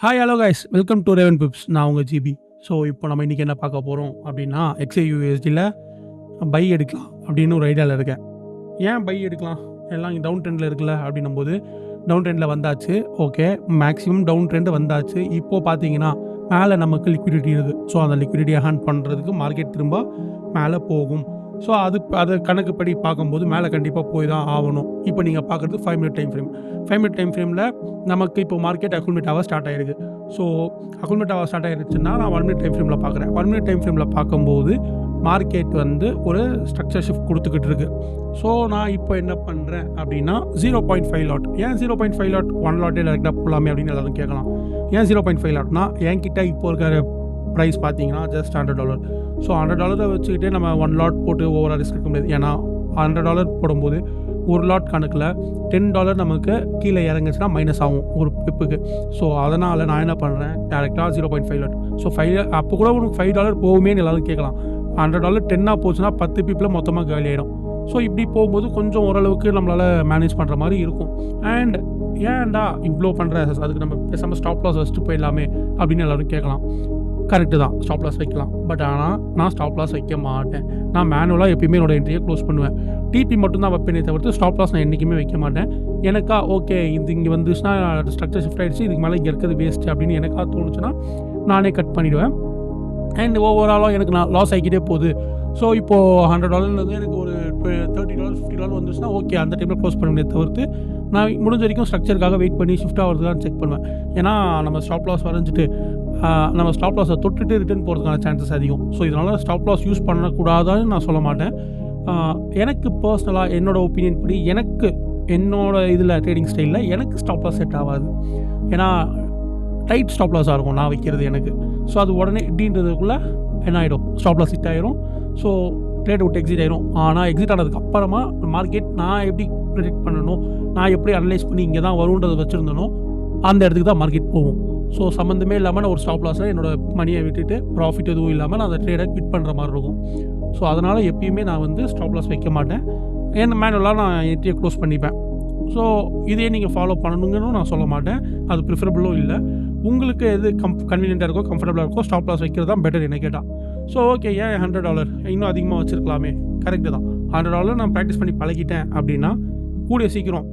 Hi hello guys welcome to Raven pips. நான் உங்கள் GB. So இப்போ நம்ம இன்றைக்கி என்ன பார்க்க போகிறோம் அப்படின்னா XAUUSDயில் பை எடுக்கலாம் அப்படின்னு ஒரு ஐடியாவில் இருக்கேன். ஏன் பை எடுக்கலாம், எல்லாம் டவுன் ட்ரெண்டில் இருக்குல்ல அப்படின்னும் போது டவுன் ட்ரெண்டில் வந்தாச்சு. ஓகே, மேக்ஸிமம் டவுன் ட்ரெண்டு வந்தாச்சு. இப்போது பார்த்தீங்கன்னா மேலே நமக்கு லிக்விடிட்டி இருக்குது. ஸோ அந்த லிக்விடிட்டியை ஹேண்ட் பண்ணுறதுக்கு மார்க்கெட் திரும்ப மேலே போகும். ஸோ அதை கணக்குப்படி பார்க்கும்போது மேலே கண்டிப்பாக போய் தான் ஆகணும். இப்போ நீங்கள் பார்க்குறது 5 minute time frame. 5 minute time ஃப்ரேமில் நமக்கு இப்போ மார்க்கெட் அக்குமுலேட் ஆக ஸ்டார்ட் ஆகிருக்கு. ஸோ அக்குமுலேட் ஆக ஸ்டார்ட் ஆகிருச்சுன்னா நான் 1 மினிட் டைம் ஃப்ரேமில் பார்க்குறேன். 1 மினிட் டைம் ஃப்ரேமில் பார்க்கும்போது மார்க்கெட் வந்து ஒரு ஸ்ட்ரக்சர் ஷிஃப்ட் கொடுத்துக்கிட்டு இருக்குது. ஸோ நான் இப்போ என்ன பண்ணுறேன் அப்படின்னா 0.5 லாட். ஏன் 0.5 லாட், 1 லாட்டே டேரெக்டாக போகலாமே அப்படின்னு எல்லாரும் கேட்கலாம். ஏன் 0.5 லாட்னா என்கிட்ட இப்போ இருக்கிற ப்ரைஸ் பார்த்தீங்கன்னா ஜஸ்ட் $100. ஸோ $100 வச்சுக்கிட்டே நம்ம 1 லாட் போட்டு ஓவராக ரிஸ்க் எடுக்க முடியாது. ஏன்னா $100 போடும்போது ஒரு லாட் கணக்கில் $10 நமக்கு கீழே இறங்குச்சுன்னா மைனஸ் ஆகும் ஒரு பிப்புக்கு. ஸோ அதனால் நான் என்ன பண்ணுறேன், டேரெக்டாக 0.5 லாட். ஸோ அப்போ கூட உனக்கு $5 போகுமேன்னு எல்லாரும் கேட்கலாம். $100 10ஆக போச்சுன்னா 10 பிப்பில் மொத்தமாக காலி ஆகிடும். ஸோ இப்படி போகும்போது கொஞ்சம் ஓரளவுக்கு நம்மளால் மேனேஜ் பண்ணுற மாதிரி இருக்கும். அண்ட் ஏன்டா இவ்வளோ பண்ணுற, அதுக்கு நம்ம பேசாமல் ஸ்டாப் லாஸ் வச்சுட்டு போயிடலாமே அப்படின்னு எல்லோரும் கேட்கலாம். கரெக்டு தான், ஸ்டாப் லாஸ் வைக்கலாம். பட் ஆனால் நான் ஸ்டாப் லாஸ் வைக்க மாட்டேன். நான் மேனுவலாக எப்பயுமே என்னோட என்ட்ரியை க்ளோஸ் பண்ணுவேன். டிபி மட்டும் தான் வைப்பேனே தவிர்த்து ஸ்டாப் லாஸ் நான் என்றைக்குமே வைக்க மாட்டேன். எனக்கா ஓகே இது இங்கே வந்துச்சுன்னா ஸ்ட்ரக்சர் ஷிஃப்ட் ஆகிடுச்சு, இதுக்கு மேலே இங்கே இருக்கிறது வேஸ்ட்டு அப்படின்னு எனக்கா தோணுச்சுன்னா நானே கட் பண்ணிவிடுவேன். அண்ட் ஓவராலாக எனக்கு நான் லாஸ் ஆகிக்கிட்டே போகுது. ஸோ இப்போது $100 எனக்கு ஒரு $30 $50 வந்துச்சுன்னா ஓகே அந்த டைமில் க்ளோஸ் பண்ணுவேன் தவிர்த்து நான் முடிஞ்ச வரைக்கும் ஸ்ட்ரக்சருக்காக வெயிட் பண்ணி ஷிஃப்ட் ஆகிறதுக்கான செக் பண்ணுவேன். ஏன்னா நம்ம ஸ்டாப் லாஸ் வரைஞ்சிட்டு நம்ம ஸ்டாப் லாஸை தொட்டுட்டு ரிட்டர்ன் போகிறதுக்கான சான்சஸ் அதிகம். ஸோ இதனால் ஸ்டாப் லாஸ் யூஸ் பண்ணக்கூடாதான்னு நான் சொல்ல மாட்டேன். எனக்கு பர்சனலாக என்னோடய ஒப்பீனியன் படி என்னோடய இதில் ட்ரேடிங் ஸ்டைலில் எனக்கு ஸ்டாப் லாஸ் செட் ஆகாது. ஏன்னா டைட் ஸ்டாப் லாஸாக இருக்கும் நான் வைக்கிறது எனக்கு. ஸோ அது உடனே இப்படின்றதுக்குள்ளே என்ன ஆகிடும், ஸ்டாப் லாஸ் ஹிட் ஆகிரும். ஸோ ட்ரேட் விட்டு எக்ஸிட் ஆகிரும். ஆனால் எக்ஸிட் ஆனதுக்கு அப்புறமா மார்க்கெட் நான் எப்படி ப்ரெடிக்ட் பண்ணணும், நான் எப்படி அனலைஸ் பண்ணி இங்கே தான் வரும்ன்றதை வச்சுருந்தனோ அந்த இடத்துக்கு தான் மார்க்கெட் போகும். ஸோ சம்மந்தமே இல்லாமல் நான் ஒரு ஸ்டாப் லாஸில் என்னோடய மணியை விட்டுட்டு ப்ராஃபிட் எதுவும் இல்லாமல் நான் அந்த ட்ரேடை குவிட் பண்ணுற மாதிரி இருக்கும். ஸோ அதனால் எப்பயுமே நான் வந்து ஸ்டாப் லாஸ் வைக்க மாட்டேன். ஏன்னா மேனுவலாக நான் என்ட்ரியை க்ளோஸ் பண்ணிப்பேன். ஸோ இதே நீங்கள் ஃபாலோ பண்ணணுங்கன்னு நான் சொல்ல மாட்டேன். அது ப்ரிஃபரபிளும் இல்லை. உங்களுக்கு எது கன்வீனியண்ட்டாக இருக்கோ, கம்ஃபர்டபுளாக இருக்கோ, ஸ்டாப் லாஸ் வைக்கிறது தான் பெட்டர் என்ன கேட்டால். ஸோ ஓகே, ஏன் $100 இன்னும் அதிகமாக வச்சுருக்கலாமே, கரெக்டு தான். $100 நான் ப்ராக்டிஸ் பண்ணி பழகிட்டேன் அப்படின்னா கூடிய சீக்கிரம்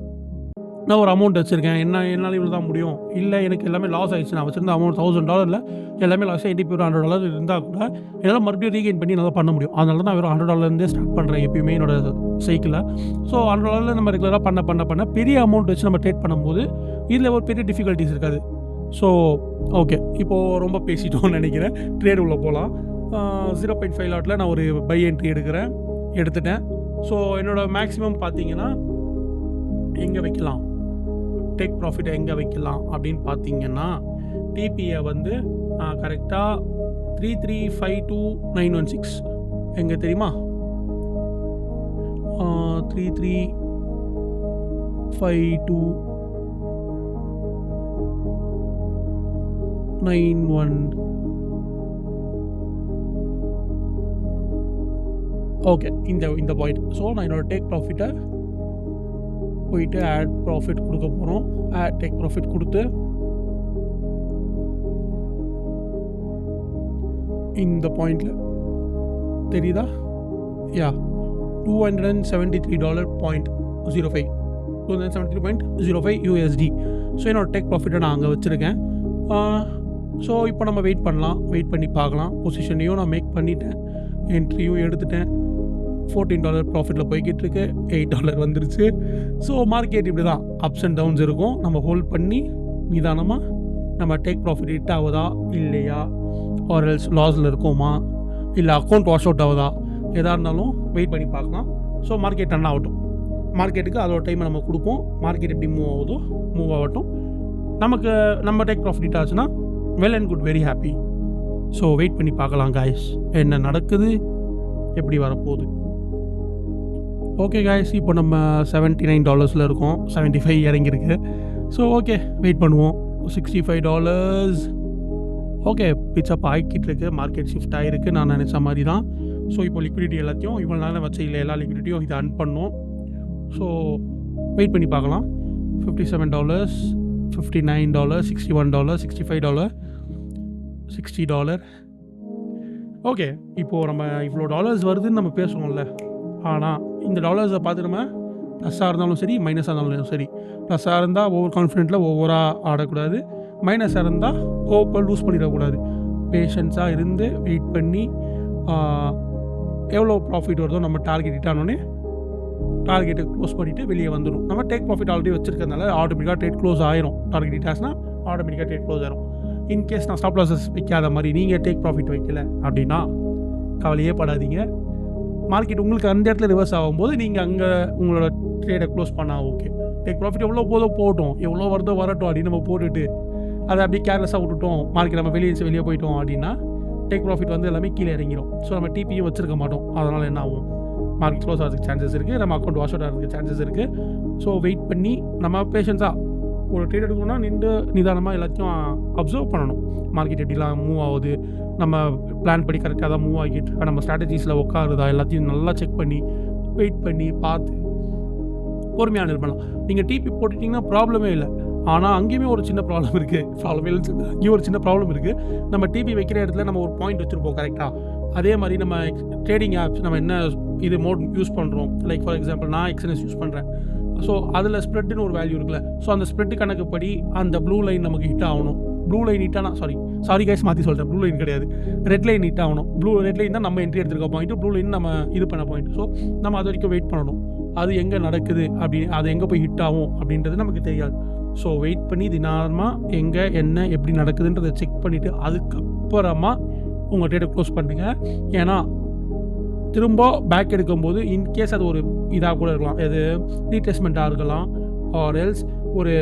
நான் ஒரு அமௌண்ட் வச்சுருக்கேன், என்னால் இவ்வளோ தான் முடியும், இல்லை எனக்கு எல்லாமே லாஸ் ஆகிடுச்சு, நான் வச்சுருந்த அமௌண்ட் $1000 எல்லாமே லாஸ் ஆகி இப்போ ஒரு $100 இருந்தால் கூட என்னால் மறுபடியும் ரீகெயின் பண்ணி நல்லா பண்ண முடியும். அதனால தான் வெறும் $100 ஸ்டார்ட் பண்ணுறேன் எப்பயுமே என்னோடய சைக்கிளில். ஸோ $100 நம்ம ரெகுலராக பண்ண பெரிய அமௌண்ட் வச்சு நம்ம ட்ரேட் பண்ணும்போது இதில் ஒரு பெரிய டிஃபிகல்ட்டிஸ் இருக்காது. ஸோ ஓகே, இப்போது ரொம்ப பேசிட்டோம்னு நினைக்கிறேன். ட்ரேட் உள்ளே போகலாம். 0.5 லாட்டில் நான் ஒரு பை என்ட்ரி எடுத்துட்டேன். ஸோ என்னோடய மேக்ஸிமம் பார்த்தீங்கன்னா எங்கே வைக்கலாம், டேக் ப்ராஃபிட்டை எங்கே வைக்கலாம் அப்படின்னு பார்த்தீங்கன்னா டிபியை வந்து கரெக்டாக 3352916 எங்கே தெரியுமா, 3352916 ஓகே, இந்த பாயிண்ட். ஸோ நான் என்னோடய டேக் ப்ராஃபிட்டை போயிட்டு ஆட் ப்ராஃபிட் கொடுக்க போகிறோம். டேக் ப்ராஃபிட் கொடுத்து இந்த பாயிண்டில் தெரியுதா, யா $273.05 $273.05 USD. ஸோ என்னோட டேக் ப்ராஃபிட்டை நான் அங்கே வச்சுருக்கேன். ஸோ இப்போ நம்ம வெயிட் பண்ணி பார்க்கலாம். பொசிஷனையும் நான் மேக் பண்ணிட்டேன், என்ட்ரியும் எடுத்துட்டேன். $14 ப்ராஃபிட்டில் போய்கிட்டு இருக்கு, $8 வந்துருச்சு. ஸோ மார்க்கெட் இப்படி தான் அப்ஸ் அண்ட் டவுன்ஸ் இருக்கும். நம்ம ஹோல்ட் பண்ணி நிதானமாக நம்ம டேக் ப்ராஃபிட் ஹிட் ஆகுதா இல்லையா, ஆர் எல்ஸ் லாஸில் இருக்கோமா, இல்லை அக்கௌண்ட் வாஷ் அவுட் ஆகுதா, எதாக இருந்தாலும் வெயிட் பண்ணி பார்க்கலாம். ஸோ மார்க்கெட் ரன் ஆகட்டும், மார்க்கெட்டுக்கு அதோட டைமை நம்ம கொடுப்போம். மார்க்கெட் எப்படி மூவ் ஆகட்டும். நமக்கு நம்ம டேக் ப்ராஃபிட் ஹிட் ஆச்சுன்னா well and good, very happy. So wait பண்ணி பார்க்கலாம் காய்ஸ், என்ன நடக்குது, எப்படி வரப்போகுது. ஓகே காய்ஸ், இப்போ நம்ம $79 இருக்கோம், 75 இறங்கியிருக்கு. ஸோ ஓகே, வெயிட் பண்ணுவோம். $65 ஓகே, பிச்சப் ஆகிக்கிட்டு இருக்கு, மார்க்கெட் ஷிஃப்ட் ஆகிருக்கு நான் நினச்ச மாதிரி தான். ஸோ இப்போ லிக்விடிட்டி எல்லாத்தையும் இவ்வளோ நாள் வச்ச இல்லை எல்லா லிக்விடிட்டியும் இதை அன் பண்ணோம். ஸோ வெயிட் பண்ணி பார்க்கலாம். $57 $59, $61, $65, $60. ஓகே, இப்போது நம்ம இவ்வளோ டாலர்ஸ் வருதுன்னு நம்ம பேசுவோம்ல. ஆனால் இந்த டாலர்ஸை பார்த்து நம்ம ப்ளஸ்ஸாக இருந்தாலும் சரி, மைனஸாக இருந்தாலும் சரி, ப்ளஸ்ஸாக இருந்தால் ஓவர் கான்ஃபிடென்ட்டில் ஓவராக ஆடக்கூடாது, மைனஸாக இருந்தால் ஹோப்பை லூஸ் பண்ணிடக்கூடாது. பேஷன்ஸாக இருந்து வெயிட் பண்ணி எவ்வளோ ப்ராஃபிட் வருதோ நம்ம டார்கெட் ஹிட்டானோடனே டார்கெட்டை க்ளோஸ் பண்ணிவிட்டு வெளியே வந்துடும். நம்ம டேக் ப்ராஃபிட் ஆல்ரெடி வச்சுருக்கிறதுனால ஆட்டோமேட்டிக்காக ட்ரேட் க்ளோஸ் ஆயிரும். டார்கெட் ஹிட்டாஸ்னால் ஆட்டோமேட்டிக்காக ட்ரேட் க்ளோஸ் ஆயிரும். இன்கேஸ் நான் ஸ்டாப் லாஸஸ் வைக்காத மாதிரி நீங்கள் டேக் ப்ராஃபிட் வைக்கல அப்படின்னா கவலையே படாதீங்க. மார்க்கெட் உங்களுக்கு அந்த இடத்துல ரிவர்ஸ் ஆகும்போது நீங்கள் அங்கே உங்களோட ட்ரேடை க்ளோஸ் பண்ணால் ஓகே. டேக் ப்ராஃபிட் எவ்வளோ போகட்டும், எவ்வளோ வருதோ வரட்டும் அப்படின்னு நம்ம போட்டுட்டு அதை அப்படியே கேர்லெஸ்ஸாக விட்டுட்டோம், மார்க்கெட் நம்ம வெளியே போயிட்டோம் அப்படின்னா டேக் ப்ராஃபிட் வந்து எல்லாமே கீழே இறங்கிடும். ஸோ நம்ம டிபியும் வச்சுருக்க மாட்டோம். அதனால் என்ன ஆகும், மார்க்கெட் க்ளோஸ் ஆகிறதுக்கு சான்சஸ் இருக்குது, நம்ம அக்கௌண்ட் வாஷ் அவுட் ஆகிறதுக்கு சான்சஸ் இருக்குது. ஸோ வெயிட் பண்ணி நம்ம பேஷன்ஸாக ஒரு ட்ரேட் எடுக்கணும்னா நின்று நிதானமாக எல்லாத்தையும் அப்சர்வ் பண்ணணும். மார்க்கெட் எப்படிலாம் மூவ் ஆகுது, நம்ம பிளான் படி கரெக்டாக தான் மூவ் ஆகிட்டு நம்ம ஸ்ட்ராட்டஜிஸில் உட்காருதா எல்லாத்தையும் நல்லா செக் பண்ணி வெயிட் பண்ணி பார்த்து பொறுமையாக நிற்பலாம். நீங்கள் டிபி போட்டுட்டிங்கன்னா ப்ராப்ளமே இல்லை. ஆனால் அங்கேயுமே ஒரு சின்ன ப்ராப்ளம் இருக்குது. அங்கேயும் ஒரு சின்ன ப்ராப்ளம் இருக்குது. நம்ம டிபி வைக்கிற இடத்துல நம்ம ஒரு பாயிண்ட் வச்சுருப்போம் கரெக்டாக. அதே மாதிரி நம்ம ட்ரேடிங் ஆப்ஸ் நம்ம என்ன இது மோட் யூஸ் பண்ணுறோம், லைக் ஃபார் எக்ஸாம்பிள் நான் எக்ஸ்என்எஸ் யூஸ் பண்ணுறேன். ஸோ அதில் ஸ்ப்ரெட்டுன்னு ஒரு வேல்யூ இருக்குல்ல. ஸோ அந்த ஸ்ப்ரெட்டு கணக்குப்படி அந்த ப்ளூ லைன் நமக்கு ஹிட் ஆகணும். ப்ளூ லைன் ஹிட்டானா சாரி கைஸ் மாற்றி சொல்கிறேன், ப்ளூ லைன் கிடையாது, ரெட் லைன் ஹிட் ஆகணும். ரெட் லைன் தான் நம்ம என்ட்ரி எடுத்துருக்க பாயிண்ட், ப்ளூ லைன் நம்ம இது பண்ண பாயிண்ட். ஸோ நம்ம அது வரைக்கும் வெயிட் பண்ணணும். அது எங்கே நடக்குது அது எங்கே போய் ஹிட் ஆகும் அப்படின்றது நமக்கு தெரியாது. ஸோ வெயிட் பண்ணி தினமாக எங்கே என்ன எப்படி நடக்குதுன்றதை செக் பண்ணிவிட்டு அதுக்கப்புறமா உங்கள் ட்ரேடை க்ளோஸ் பண்ணுங்கள். ஏன்னா திரும்ப பேக் எடுக்கும்போது இன்கேஸ் அது ஒரு இதாக கூட இருக்கலாம், எது ரீட்ரேஸ்மெண்ட்டாக இருக்கலாம், ஆர் எல்ஸ் ஒரு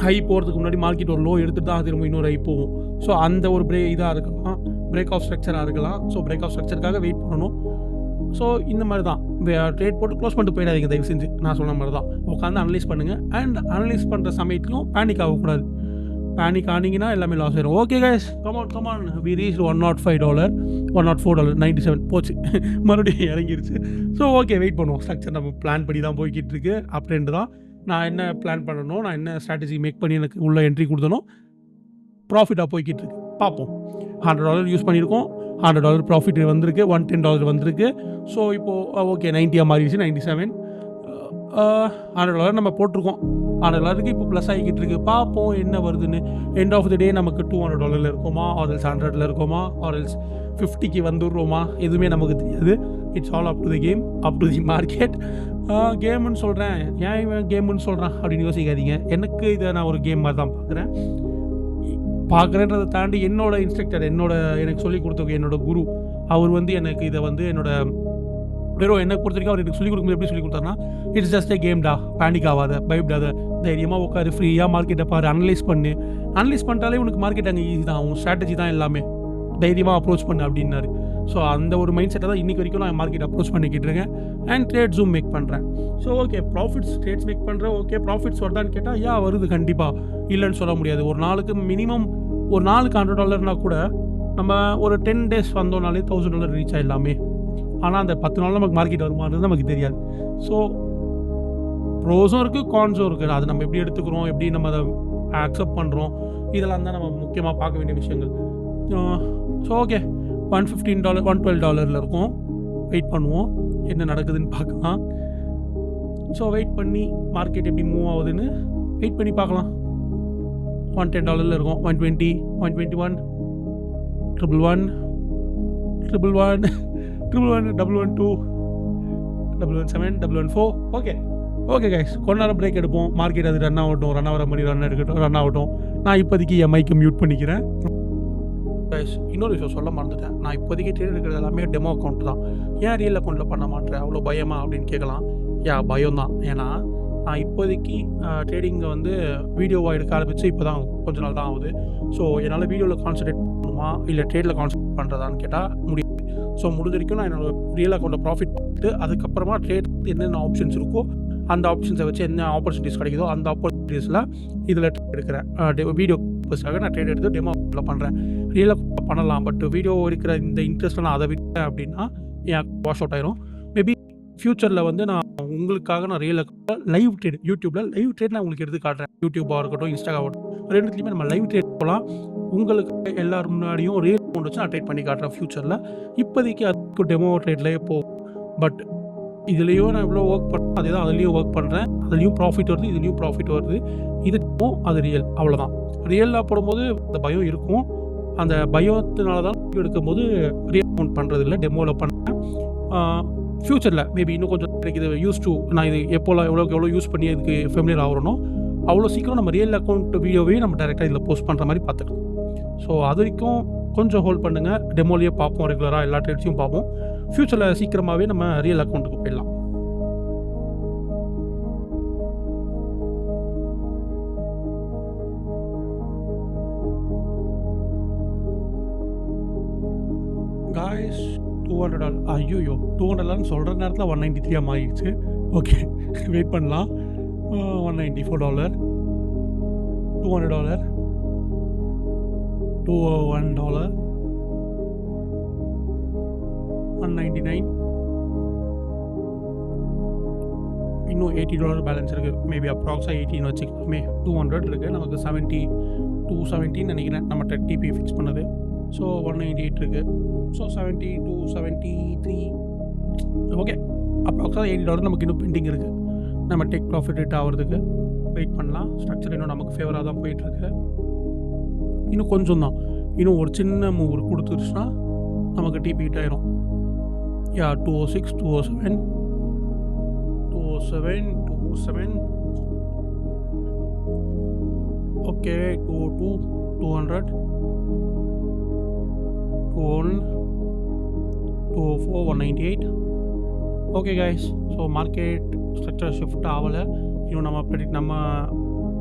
ஹை போகிறதுக்கு முன்னாடி மார்க்கெட் ஒரு லோ எடுத்துகிட்டு தான் திரும்ப இன்னொரு ஹை போகும். ஸோ அந்த ஒரு இதாக இருக்கலாம், பிரேக் ஆஃப் ஸ்ட்ரக்சராக இருக்கலாம். ஸோ பிரேக் ஆஃப் ஸ்ட்ரக்சருக்காக வெயிட் பண்ணணும். ஸோ இந்த மாதிரி தான் ட்ரேட் போட்டு க்ளோஸ் பண்ணிட்டு போயிடாதீங்க தயவு செஞ்சு. நான் சொன்ன மாதிரி தான் உட்காந்து அனலைஸ் பண்ணுங்கள். அண்ட் அனலைஸ் பண்ணுற சமயத்திலும் பேனிக் ஆகக்கூடாது. பேனிக் ஆனிங்கன்னா எல்லாமே லாஸ் ஆயிடும். Okay guys, come on we reach $105, $104, 97 போச்சு, மறுபடியும் இறங்கிருச்சு. ஸோ ஓகே, வெயிட் பண்ணுவோம். ஸ்ட்ரக்சர் நம்ம பிளான் பண்ணி தான் போய்கிட்டு இருக்கு. அப்படின்ட்டு தான் நான் என்ன பிளான் பண்ணணும், நான் என்ன ஸ்ட்ராட்டஜி மேக் பண்ணி எனக்கு உள்ள என்ட்ரி கொடுத்தனும் ப்ராஃபிட்டாக போய்கிட்டு இருக்கு. பார்ப்போம். $100 யூஸ் பண்ணியிருக்கோம், $100 ப்ராஃபிட் வந்திருக்கு, $110 வந்திருக்கு. ஸோ இப்போது ஓகே 90 மாறிடுச்சு, 97. $100 நம்ம போட்டிருக்கோம். $100 இப்போ ப்ளஸ் ஆகிக்கிட்டு இருக்குது. பார்ப்போம் என்ன வருதுன்னு. எண்ட் ஆஃப் த டே நமக்கு $200 இருக்குமா, ஆர்எல்ஸ் 100 இருக்குமா, ஆர்எல்ஸ் 50க்கு வந்துடுறோமா, எதுவுமே நமக்கு தெரியாது. It's all up to the game, up to the market. கேமுன்னு சொல்கிறேன், ஏன் இவன் கேமுன்னு சொல்கிறான் அப்படின்னு யோசிக்காதீங்க. எனக்கு இதை நான் ஒரு கேம் மாதிரி தான் பார்க்குறேன்றதை தாண்டி என்னோட இன்ஸ்ட்ரக்டர், எனக்கு சொல்லிக் கொடுத்த என்னோட குரு, அவர் வந்து எனக்கு இதை வந்து வெறும் என்ன பொறுத்த வரைக்கும் அவர் எனக்கு சொல்லிக் கொடுக்கும்போது எப்படி சொல்லிக் கொடுத்தாருன்னா, இட்ஸ் ஜஸ்ட் ஏ கேம்டா, பேனிக் ஆகாத, பயப்படாத, தைரியமாக உட்காரு, ஃப்ரீயாக மார்க்கெட்டை பாரு, அனலைஸ் பண்ணிட்டாலே உனக்கு மார்க்கெட் அங்கே ஈஸி தான், உன் ஸ்ட்ராட்டஜி தான் எல்லாமே, தைரியமாக அப்ரோச் பண்ணு அப்படின்னாரு. ஸோ அந்த ஒரு மைண்ட் செட்டை தான் இன்றைக்கி வரைக்கும் நான் மார்க்கெட் அப்ரோச் பண்ணிக்கிட்டு இருக்கேன். அண்ட் ட்ரேட்ஸும் மேக் பண்ணுறேன். ஸோ ஓகே, ட்ரேட்ஸ் மேக் பண்ணுறேன். ஓகே, ப்ராஃபிட்ஸ் வருதான்னு கேட்டால் வருது கண்டிப்பாக, இல்லைன்னு சொல்ல முடியாது. ஒரு நாளுக்கு மினிமம் ஒரு நாளுக்கு $100 கூட நம்ம ஒரு 10 days வந்தோம்னாலே $1000 ரீச் ஆகிடலாமே. ஆனால் அந்த 10 நாள் நமக்கு மார்க்கெட் வருமானது நமக்கு தெரியாது. ஸோ ப்ரோஸும் இருக்குது, கான்ஸும் இருக்குது. அது நம்ம எப்படி எடுத்துக்கிறோம், எப்படி நம்ம அதை அக்செப்ட் பண்ணுறோம், இதெல்லாம் தான் நம்ம முக்கியமாக பார்க்க வேண்டிய விஷயங்கள். ஸோ ஓகே, $115, $112 இருக்கும். வெயிட் பண்ணுவோம், என்ன நடக்குதுன்னு பார்க்கலாம். ஸோ வெயிட் பண்ணி மார்க்கெட் எப்படி மூவ் ஆகுதுன்னு வெயிட் பண்ணி பார்க்கலாம். $110 இருக்கும், 120, 121, 111, 111, 112, 117, 114. ஓகே கைஸ், கொஞ்ச நேரம் பிரேக் எடுப்போம். மார்க்கெட் அது ரன் ஆகிற மாதிரி ரன் ஆகட்டும். நான் இப்போதைக்கு என் மைக்கை மியூட் பண்ணிக்கிறேன். கைஸ், இன்னொரு விஷயம் சொல்ல மறந்துட்டேன். நான் இப்போதைக்கு ட்ரேட் எடுக்கிறது எல்லாமே டெமோ அக்கௌண்ட் தான். ஏன் ரியல் அக்கௌண்ட்டில் பண்ண மாட்டேன், அவ்வளோ பயமா அப்படின்னு கேட்கலாம். பயம் தான். ஏன்னா நான் இப்போதைக்கு ட்ரேடிங்கை வந்து வீடியோவாக எடுக்க ஆரம்பித்து இப்போ தான் கொஞ்ச நாள் தான் ஆகுது. ஸோ என்னால் வீடியோவில் கான்சன்ட்ரேட் பண்ணணுமா இல்லை ட்ரேடில் கான்சன்ட்ரேட் பண்ணுறதான்னு கேட்டால் முடியாது. ஸோ முடிஞ்ச வரைக்கும் நான் என்னோடய ரியல் அக்கௌண்ட்டில் ப்ராஃபிட் பண்ணிட்டு அதுக்கப்புறமா ட்ரேட் என்னென்ன ஆப்ஷன்ஸ் இருக்கோ அந்த ஆப்ஷன்ஸை வச்சு என்ன ஆப்பர்ச்சுனிட்டிஸ் கிடைக்குதோ அந்த ஆப்பர்ச்சுனிட்டிஸில் இதில் இருக்கிறேன். வீடியோ பர்பஸ்க்காக நான் ட்ரேட் எடுத்து டெமோவில் பண்ணுறேன். ரியல் அக்கௌண்ட் பண்ணலாம், பட் வீடியோ இருக்கிற இந்த இன்ட்ரெஸ்ட்டில் நான் அதை விட்டேன் அப்படின்னா என் வாஷ் அவுட் ஆயிரும். மேபி ஃப்யூச்சரில் வந்து நான் உங்களுக்கு உங்களுக்காக நான் ரியல் லைவ் ட்ரேட் யூடியூப்பில் லைவ் ட்ரேட் நான் உங்களுக்கு எடுத்து காட்டுறேன். யூடியூப்பாக இருக்கட்டும், இன்ஸ்டாகிராம் ரெண்டுத்துலையுமே நம்ம லைவ் ட்ரேட் போகலாம். உங்களுக்கு எல்லாரும் முன்னாடியும் ரியல் அமௌண்ட் வச்சு நான் ட்ரேட் பண்ணி காட்டுறேன் ஃப்யூச்சரில். இப்போதைக்கு அதுக்கு டெமோ ட்ரேட்லேயே போகும். பட் இதுலேயும் நான் எவ்வளோ ஒர்க் பண்ணுறேன், அதே தான் அதுலேயும் ஒர்க் பண்ணுறேன். அதுலேயும் ப்ராஃபிட் வருது, இதுலேயும் ப்ராஃபிட் வருது. இதுக்கும் அது ரியல், அவ்வளோதான். ரியலாக போடும்போது அந்த பயம் இருக்கும். அந்த பயத்தினால தான் எடுக்கும்போது ரியல் அமௌண்ட் பண்ணுறது இல்லை, டெமோவில் பண்ணேன். ஃப்யூச்சரில் மேபி இன்னும் கொஞ்சம் எனக்கு இது யூஸ் டு நான் இது எப்போலாம் எவ்வளோ யூஸ் பண்ணி இதுக்கு ஃபெமிலியர் ஆகிறனோ அவ்வளோ சீக்கிரம் நம்ம ரியல் அக்கௌண்ட் வீடியோவே நம்ம டேரெக்டாக இதில் போஸ்ட் பண்ணுற மாதிரி பார்த்துக்கலாம். ஸோ அது வரைக்கும் கொஞ்சம் ஹோல்ட் பண்ணுங்கள். டெமோலேயே பார்ப்போம், ரெகுலராக எல்லா ட்ரேட்ஸையும் பார்ப்போம். ஃப்யூச்சரில் சீக்கிரமாகவே நம்ம ரியல் அக்கௌண்ட்டுக்கு போயிடலாம். காய்ஸ் $200 ஐயோ $200 சொல்கிற நேரத்தில் $193 மாறிடுச்சு. ஓகே வெயிட் பண்ணலாம். $194 $200 $201 $199 இன்னும் $80 பேலன்ஸ் இருக்குது. மேபி அப்ராக்ஸாக 18 வச்சுக்கலாமே. 200 இருக்குது. நமக்கு 270 நினைக்கிறேன் நம்ம டிபி ஃபிக்ஸ் பண்ணது. ஸோ 198 இருக்குது. So 7273 okay. அப்ராக்ஸாக $80 நமக்கு இன்னும் பெண்டிங் இருக்குது. நம்ம டேக் ப்ராஃபிட் ரேட் ஆகிறதுக்கு வெயிட் பண்ணலாம். ஸ்ட்ரக்சர் இன்னும் நமக்கு ஃபேவராக தான் போயிட்டுருக்கு. இன்னும் கொஞ்சம் தான், இன்னும் ஒரு சின்ன மூவ் கொடுத்துருச்சுன்னா நமக்கு டிபி ஹிட் ஆயிரும். 206 207 207 207 okay 202 200 201 204 198 okay guys. So market structure shift ஆகலை. இன்னும் நம்ம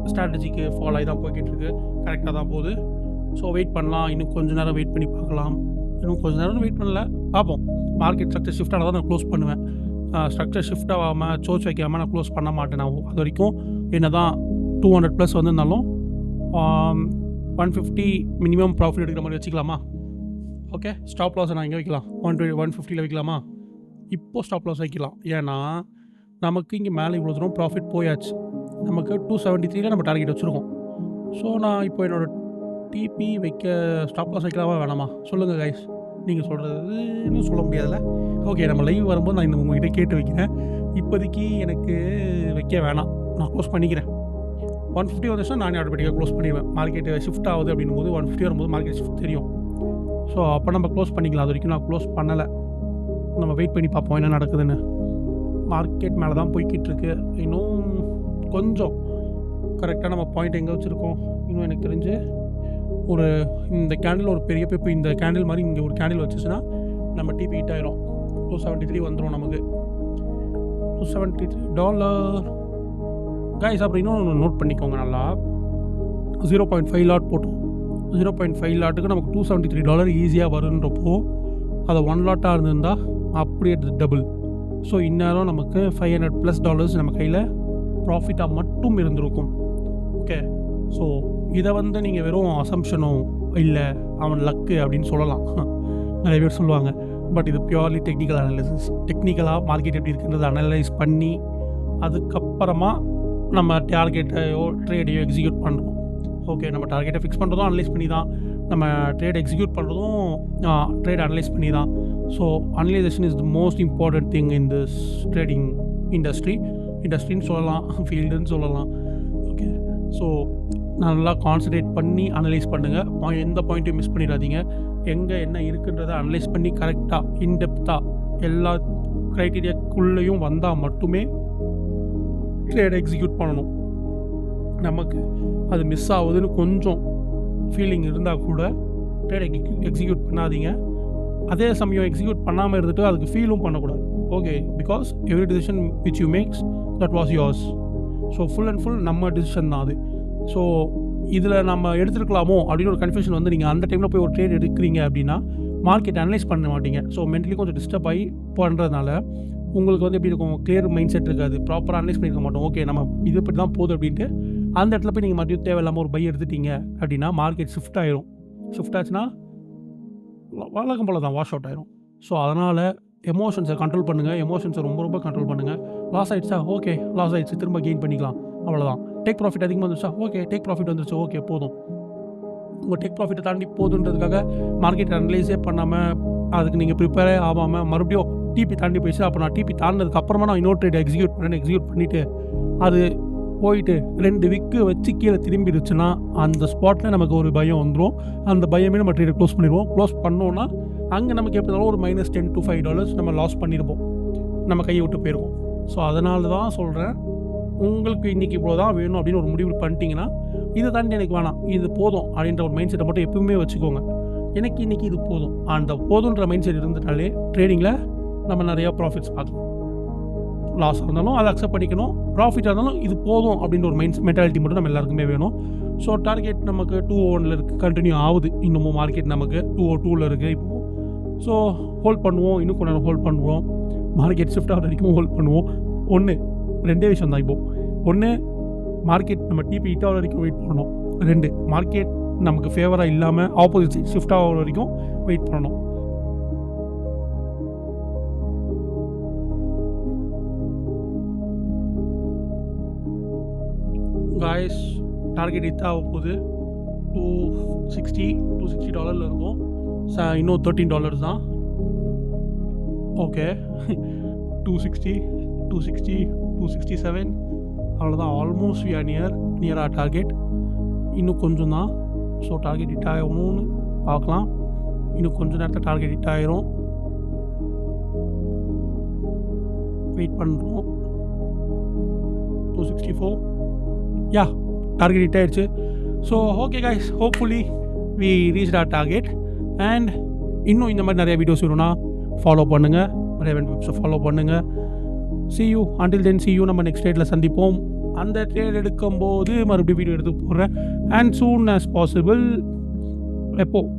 ஸ்ட்ராட்டஜிக்கு ஃபாலோ ஆகி தான் போய்கிட்டு இருக்கு. கரெக்டாக தான் போகுது. ஸோ வெயிட் பண்ணலாம். இன்னும் கொஞ்சம் நேரம் வெயிட் பண்ணி பார்க்கலாம். இன்னும் கொஞ்சம் நேரம் வெயிட் பண்ணல, பார்ப்போம். மார்க்கெட் ஸ்ட்ரக்சர் ஷிஃப்ட் ஆனால் தான் நான் க்ளோஸ் பண்ணுவேன். ஸ்ட்ரக்சர் ஷிஃப்ட் ஆகாமல் சோச் வைக்காமல் நான் க்ளோஸ் பண்ண மாட்டேன். நான் அது வரைக்கும் என்ன தான் 200+ வந்திருந்தாலும் 150 மினிமம் ப்ராஃபிட் எடுக்கிற மாதிரி வச்சுக்கலாமா? ஓகே. ஸ்டாப் லாஸை நான் இங்கே வைக்கலாம். 150 வைக்கலாமா? இப்போது ஸ்டாப் லாஸ் வைக்கலாம். ஏன்னா நமக்கு இங்கே மேலே இவ்வளோ தூரம் ப்ராஃபிட் போயாச்சு. நமக்கு 273 நம்ம டார்கெட் வச்சுருக்கோம். ஸோ நான் இப்போ என்னோடய டிபி வைக்க ஸ்டாப் லாஸ் வைக்கலாமா வேணாமா சொல்லுங்கள் கைஸ். நீங்கள் சொல்கிறது இன்னும் சொல்ல முடியாதுல்ல. ஓகே, நம்ம லைவ் வரும்போது நான் இந்த உங்கள்கிட்ட கேட்டு வைக்கிறேன். இப்போதைக்கு எனக்கு வைக்க வேணாம், நான் க்ளோஸ் பண்ணிக்கிறேன். 150 வந்துச்சுன்னா நானே ஆட்டோமேட்டிக்காக க்ளோஸ் பண்ணிடுவேன். மார்க்கெட்டு ஷிஃப்ட் ஆகுது அப்படின்னும் போது 150 வரும்போது மார்க்கெட் ஷிஃப்ட் தெரியும். ஸோ அப்போ நம்ம க்ளோஸ் பண்ணிக்கலாம். அது வரைக்கும் நான் க்ளோஸ் பண்ணலை. நம்ம வெயிட் பண்ணி பார்ப்போம் என்ன நடக்குதுன்னு. மார்க்கெட் மேலே தான் போய்கிட்டு இருக்கு. இன்னும் கொஞ்சம் கரெக்டாக நம்ம பாயிண்ட் எங்கே வச்சுருக்கோம் இன்னும் எனக்கு தெரிஞ்சு ஒரு இந்த கேண்டில் ஒரு பெரிய இப்போ இந்த கேண்டில் மாதிரி இங்கே ஒரு கேண்டில் வச்சுச்சுன்னா நம்ம டிபி ஹிட் ஆயிரும். 273 வந்துடும் நமக்கு. $273 கைஸ். அப்புறம் இன்னும் நோட் பண்ணிக்கோங்க நல்லா. 0.5 லாட் போட்டோம். 0.5 லாட்டுக்கு நமக்கு $273 ஈஸியாக வருன்றப்போ அதை 1 லாட்டாக இருந்திருந்தால் அப்படியே டபுள். ஸோ இந்நேரம் நமக்கு $500+ நம்ம கையில் ப்ராஃபிட்டாக மட்டும் இருந்திருக்கும். ஓகே. ஸோ இதை நீங்கள் வெறும் அசம்ஷனும் இல்லை அவன் லக்கு அப்படின்னு சொல்லலாம். நிறைய பேர் சொல்லுவாங்க. பட் இது பியூர்லி டெக்னிக்கல் அனாலிசிஸ். டெக்னிக்கலாக மார்க்கெட் எப்படி இருக்குன்றதை அனலைஸ் பண்ணி அதுக்கப்புறமா நம்ம டார்கெட்டையோ ட்ரேடையோ எக்ஸிக்யூட் பண்ணுறோம். ஓகே, நம்ம டார்கெட்டை ஃபிக்ஸ் பண்ணுறதும் அனலைஸ் பண்ணி தான், நம்ம ட்ரேட் எக்ஸிக்யூட் பண்ணுறதும் ட்ரேட் அனலைஸ் பண்ணி தான். So analysation is the most important thing in this trading இண்டஸ்ட்ரின்னு சொல்லலாம், ஃபீல்டுன்னு சொல்லலாம். ஓகே. ஸோ நல்லா கான்சன்ட்ரேட் பண்ணி அனலைஸ் பண்ணுங்கள். எந்த பாயிண்ட்டையும் மிஸ் பண்ணிடாதீங்க. எங்கே என்ன இருக்குன்றதை அனலைஸ் பண்ணி கரெக்டாக இன்டெப்த்தாக எல்லா க்ரைட்டீரியாக்குள்ளேயும் வந்தால் மட்டுமே ட்ரேட் எக்ஸிக்யூட் பண்ணணும். நமக்கு அது மிஸ் ஆகுதுன்னு கொஞ்சம் ஃபீலிங் இருந்தால் கூட ட்ரேட் எக்ஸிக்யூட் பண்ணாதீங்க. அதே சமயம் எக்ஸிக்யூட் பண்ணாமல் இருந்துட்டு அதுக்கு ஃபீலும் பண்ணக்கூடாது. Okay, because every decision which you makes that was yours. So full and full நம்ம டிசிஷன் தான் அது. ஸோ இதில் நம்ம எடுத்துருக்கலாமோ அப்படின்னு ஒரு கன்ஃபியூஷன் நீங்கள் அந்த டைமில் போய் ஒரு ட்ரேட் எடுக்கிறீங்க அப்படின்னா மார்க்கெட் அனலைஸ் பண்ண மாட்டீங்க. ஸோ மென்டலி கொஞ்சம் டிஸ்டர்ப் ஆகி பண்ணுறதுனால உங்களுக்கு எப்படி இருக்கும், கிளியர் மைண்ட் செட் இருக்காது, ப்ராப்பராக அனலைஸ் பண்ணியிருக்க மாட்டோம். ஓகே, நம்ம இது இப்படி தான் போகுது அப்படின்ட்டு அந்த இடத்துல போய் நீங்கள் மறுபடியும் தேவையில்லாமல் ஒரு பை எடுத்துட்டீங்க அப்படின்னா மார்க்கெட் ஷிஃப்ட் ஆயிரும். ஷிஃப்ட் ஆச்சுன்னா வழக்கம் போல தான் வாஷ் அவுட் ஆயிரும். ஸோ அதனால் எமோஷன்ஸை கண்ட்ரோல் பண்ணுங்கள். எமோஷன்ஸை ரொம்ப ரொம்ப கண்ட்ரோல் பண்ணுங்கள். லாஸ் ஆயிடுச்சா? ஓகே, லாஸ் ஆயிடுச்சு, திரும்ப கெயின் பண்ணிக்கலாம், அவ்வளோதான். டேக் ப்ராஃபிட் அதிகமாக வந்துருச்சா? ஓகே, டேக் ப்ராஃபிட் வந்துருச்சு, ஓகே போதும். உங்கள் டேக் ப்ராஃபிட்டை தாண்டி போதுன்றதுக்காக மார்க்கெட் அனலைஸே பண்ணாமல், அதுக்கு நீங்கள் ப்ரிப்பேரே ஆகாமல் மறுபடியும் டிபி தாண்டி போயிடுச்சு. அப்போ நான் டிபி தாண்டினதுக்கு அப்புறமா நான் இன்னொரு ட்ரேட் எக்ஸிக்யூட் பண்ணிவிட்டு அது போயிட்டு 2 விக்கு வச்சு கீழே திரும்பிடுச்சுன்னா அந்த ஸ்பாட்டில் நமக்கு ஒரு பயம் வந்துடும். அந்த பயமே நம்ம ட்ரேடை க்ளோஸ் பண்ணிடுவோம். க்ளோஸ் பண்ணோன்னா அங்கே நமக்கு எப்படி இருந்தாலும் ஒரு -$10 to $5 நம்ம லாஸ் பண்ணியிருப்போம், நம்ம கையை விட்டு போயிருக்கோம். ஸோ அதனால தான் சொல்கிறேன், உங்களுக்கு இன்றைக்கி இவ்வளோ தான் வேணும் அப்படின்னு ஒரு முடிவு பண்ணிட்டீங்கன்னா, இதை தாண்டி எனக்கு வேணாம், இது போதும் அப்படின்ற ஒரு மைண்ட் செட்டை மட்டும் எப்பவுமே வச்சுக்கோங்க. எனக்கு இன்றைக்கி இது போதும், அந்த போதுன்ற மைண்ட் செட் இருந்துட்டாலே ட்ரேடிங்கில் நம்ம நிறையா ப்ராஃபிட்ஸ் பார்க்கலாம். லாஸாக இருந்தாலும் அதை அக்செப்ட் பண்ணிக்கணும், ப்ராஃபிட்டாக இருந்தாலும் இது போதும் அப்படின்ற ஒரு மென்டாலிட்டி மட்டும் நம்ம எல்லாருக்குமே வேணும். ஸோ டார்கெட் நமக்கு 201 இருக்குது, கண்டினியூ ஆகுது. இன்னமும் மார்க்கெட் நமக்கு 202 இருக்குது இப்போது. ஸோ ஹோல்ட் பண்ணுவோம், இன்னும் கொஞ்சம் நேரம் ஹோல்ட் பண்ணுவோம். மார்க்கெட் ஷிஃப்ட் ஆகிற வரைக்கும் ஹோல்ட் பண்ணுவோம். 2 விஷயம் தான் இப்போது. 1, மார்க்கெட் நம்ம டிபி ஹிட் ஆகிற வரைக்கும் வெயிட் பண்ணணும். 2, மார்க்கெட் நமக்கு ஃபேவராக இல்லாமல் ஆப்போசிட் சைட் ஷிஃப்ட் ஆகிற வரைக்கும் வெயிட் பண்ணணும். காய்ஸ், டார்கெட் ஹிட் ஆக போகுது. $260 இருக்கும். இன்னும் $13 தான். ஓகே, 260, 267, அவ்வளோதான். Almost we are near our target. இன்னும் கொஞ்சம் தான். ஸோ டார்கெட் ஹிட் ஆகணும்னு பார்க்கலாம். இன்னும் கொஞ்சம் நேரத்தில் டார்கெட் ஹிட் ஆகிரும். வெயிட் பண்ணுறோம். 264, யா, டார்கெட் ஹிட் ஆயிடுச்சு. So okay guys, hopefully we reach our target. And இன்னும் இந்த மாதிரி நிறைய வீடியோஸ் வேணும்னா ஃபாலோ பண்ணுங்கள், ரேவன் பிப்ஸை ஃபாலோ பண்ணுங்கள். see you until then, see you. நம்ம நெக்ஸ்ட் ட்ரேடில் சந்திப்போம். அந்த ட்ரேட் எடுக்கும்போது மறுபடியும் வீடியோ எடுத்து போடுறேன். அண்ட் சூன் ஆஸ் பாசிபிள், எப்போது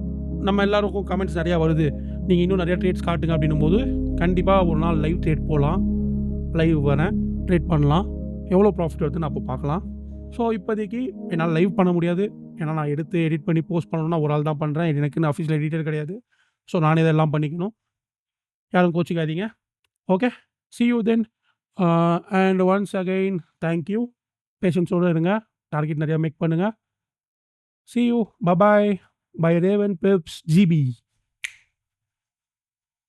நம்ம எல்லாருக்கும் கமெண்ட்ஸ் நிறையா வருது, நீங்கள் இன்னும் நிறையா ட்ரேட்ஸ் காட்டுங்க அப்படின்னும் போது கண்டிப்பாக ஒரு நாள் லைவ் ட்ரேட் போகலாம். லைவ் வரேன், ட்ரேட் பண்ணலாம், எவ்வளோ ப்ராஃபிட் வருதுன்னு அப்போ பார்க்கலாம். ஸோ இப்போதைக்கு என்னால் லைவ் பண்ண முடியாது, ஏன்னா நான் எடுத்து எடிட் பண்ணி போஸ்ட் பண்ணணும்னா ஒரு ஆள் தான் பண்ணுறேன். எனக்குன்னு அஃபிஷியல் எடிட்டர் கிடையாது. ஸோ நானே இதெல்லாம் பண்ணிக்கணும். யாரும் கோச்சிக்காதீங்க. Okay, see you then. And once again, thank you. பேஷன்ஸோடு இருங்க, டார்கெட் நிறையா மேக் பண்ணுங்கள். see you, bye bye, by Raven Pips GB.